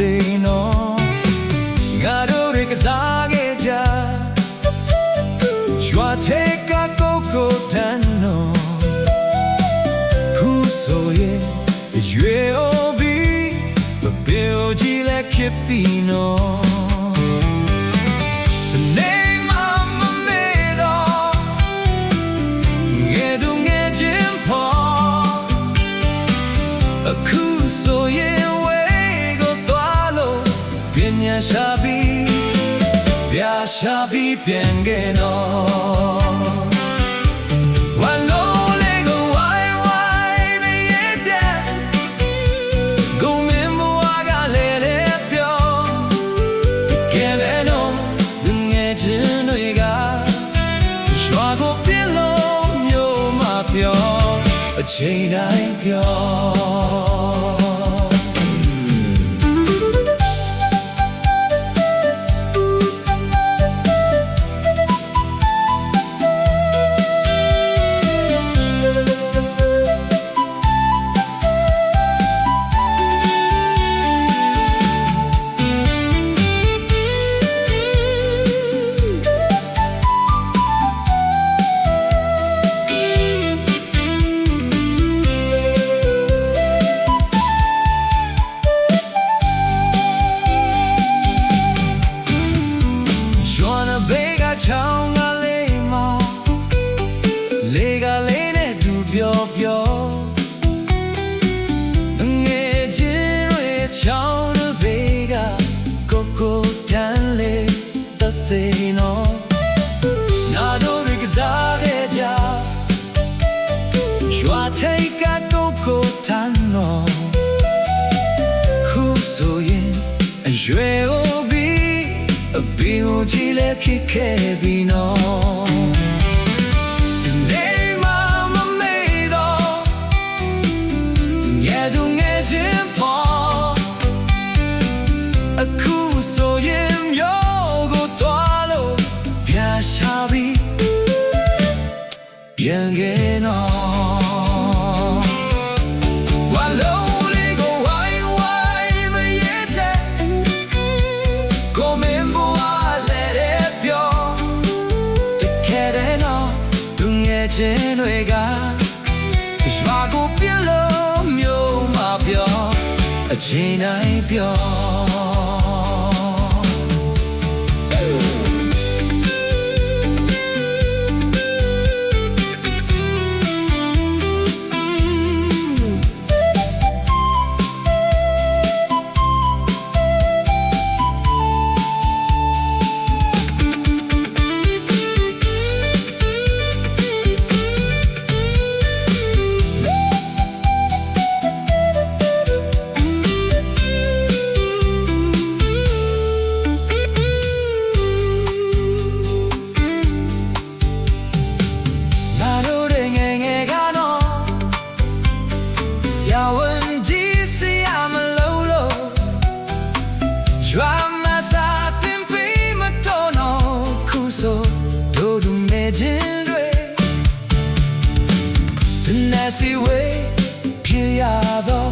သေးနော်ငါတို့တွေကစားခဲ့ကြရွာထဲကကိုကိုတန်းနော်ခုဆိုရင်ရွေအိုပြီးမပြောကြည့်လက်ဖြစ်ပြီးနော်အခုဆိုရင်ဝေးကိုသွားလို့ပညာရှာပြီးပြာရှာပြီးပြန်ခဲ့တော့ဝါလုံးလေးကိုဝိုင်းဝိုင်းမရတဲ့ကိုမင်းဘဝကလည်းလည်းပြောတကယ်ပဲတော့သူငယ်ချင်းတွေကရွာကိုပြလို့မျိုးမပြောအချိန်တိုင်းပြောချောင်းကလေးမလေကလေးနဲ့သူပြောပြောငယ်ချင်းတွေချောင်းတွေကကိုကိုတန်းလေးသသေးနော်နာတို့တွေကစားခဲ့ကြရွာထိပ်ကကိုကိုတန်းနော်ခုဆိုရင်အရွယ်ကိုအပင်ကိုကြည့်လက်ဖြစ်ခဲ့ပြီနော်နေမမမေးတော့ငယ်သူငယ်ချင်းပေါ်အခုဆိုရင်မျိုးကိုသွားလို့ပြန်ရှာပြီးပြန်ခဲ့နော်ချင်းတွေကရွာကိုပြလို့မျိုးမပြောအချိန်တိုင်းပြောစီဝေးဖြစ်ရသော